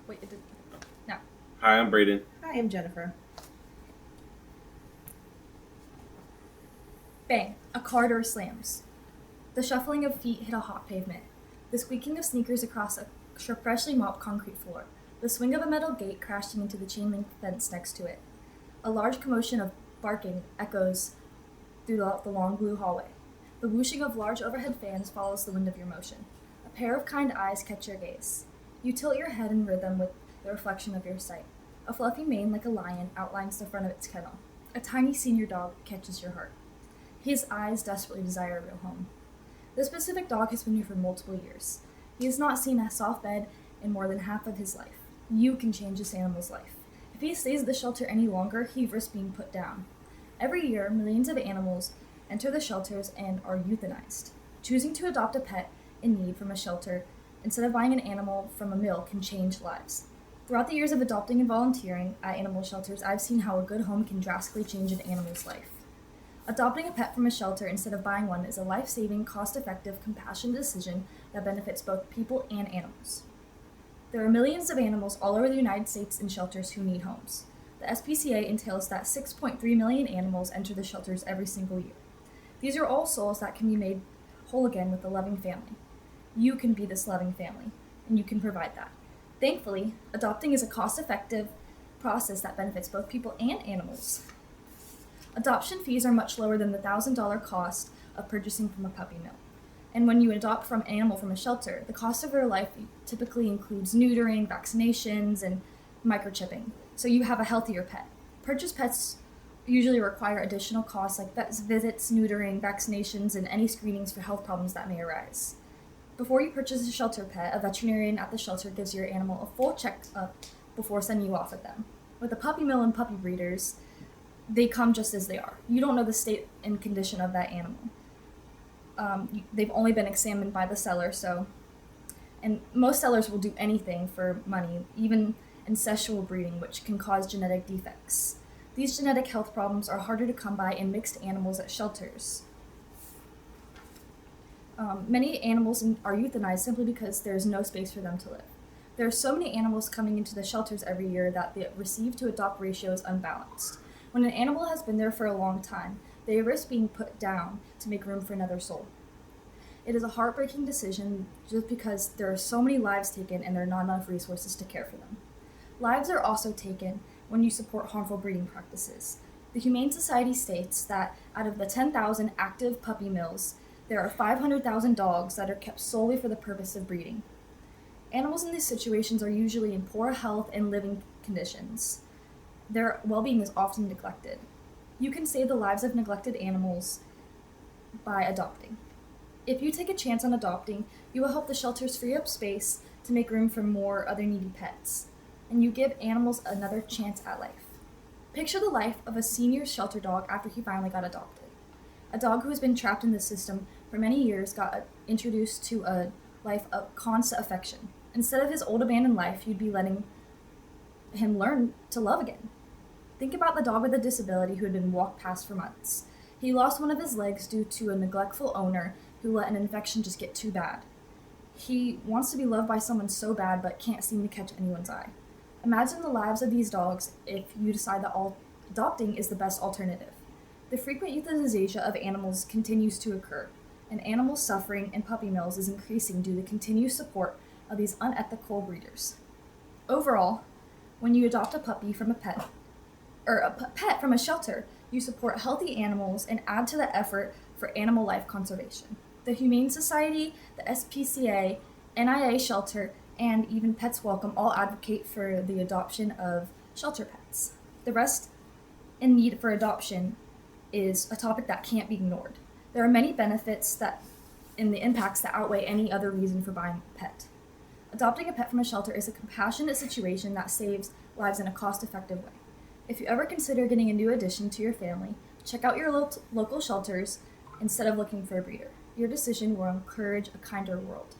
Wait, it did. No. Hi, I'm Braden. Hi, I'm Jennifer. Bang! A car door slams. The shuffling of feet hit a hot pavement. The squeaking of sneakers across a freshly mopped concrete floor. The swing of a metal gate crashing into the chain link fence next to it. A large commotion of barking echoes through the long blue hallway. The whooshing of large overhead fans follows the wind of your motion. A pair of kind eyes catch your gaze. You tilt your head in rhythm with the reflection of your sight. A fluffy mane like a lion outlines the front of its kennel. A tiny senior dog catches your heart. His eyes desperately desire a real home. This specific dog has been here for multiple years. He has not seen a soft bed in more than half of his life. You can change this animal's life. If he stays at the shelter any longer, he risks being put down. Every year, millions of animals enter the shelters and are euthanized. Choosing to adopt a pet in need from a shelter instead of buying an animal from a mill can change lives. Throughout the years of adopting and volunteering at animal shelters, I've seen how a good home can drastically change an animal's life. Adopting a pet from a shelter instead of buying one is a life-saving, cost-effective, compassionate decision that benefits both people and animals. There are millions of animals all over the United States in shelters who need homes. The SPCA entails that 6.3 million animals enter the shelters every single year. These are all souls that can be made whole again with a loving family. You can be this loving family, and you can provide that. Thankfully, adopting is a cost-effective process that benefits both people and animals. Adoption fees are much lower than the $1,000 cost of purchasing from a puppy mill. And when you adopt from an animal from a shelter, the cost of their life typically includes neutering, vaccinations, and microchipping, so you have a healthier pet. Purchased pets usually require additional costs like vet visits, neutering, vaccinations, and any screenings for health problems that may arise. Before you purchase a shelter pet, a veterinarian at the shelter gives your animal a full checkup before sending you off with them. With a puppy mill and puppy breeders, they come just as they are. You don't know the state and condition of that animal. They've only been examined by the seller, and most sellers will do anything for money, even incestual breeding, which can cause genetic defects. These genetic health problems are harder to come by in mixed animals at shelters. Many animals are euthanized simply because there is no space for them to live. There are so many animals coming into the shelters every year that the receive to adopt ratio is unbalanced. When an animal has been there for a long time, they risk being put down to make room for another soul. It is a heartbreaking decision just because there are so many lives taken and there are not enough resources to care for them. Lives are also taken when you support harmful breeding practices. The Humane Society states that out of the 10,000 active puppy mills, there are 500,000 dogs that are kept solely for the purpose of breeding. Animals in these situations are usually in poor health and living conditions. Their well-being is often neglected. You can save the lives of neglected animals by adopting. If you take a chance on adopting, you will help the shelters free up space to make room for more other needy pets, and you give animals another chance at life. Picture the life of a senior shelter dog after he finally got adopted. A dog who has been trapped in the system for many years got introduced to a life of constant affection. Instead of his old abandoned life, you'd be letting him learn to love again. Think about the dog with a disability who had been walked past for months. He lost one of his legs due to a neglectful owner who let an infection just get too bad. He wants to be loved by someone so bad but can't seem to catch anyone's eye. Imagine the lives of these dogs if you decide that adopting is the best alternative. The frequent euthanization of animals continues to occur, and animal suffering in puppy mills is increasing due to continued support of these unethical breeders. Overall, when you adopt a puppy from a pet from a shelter, you support healthy animals and add to the effort for animal life conservation. The Humane Society, the SPCA, NIA Shelter, and even Pets Welcome all advocate for the adoption of shelter pets. The rest in need for adoption is a topic that can't be ignored. There are many benefits and the impacts that outweigh any other reason for buying a pet. Adopting a pet from a shelter is a compassionate situation that saves lives in a cost-effective way. If you ever consider getting a new addition to your family, check out your local shelters instead of looking for a breeder. Your decision will encourage a kinder world.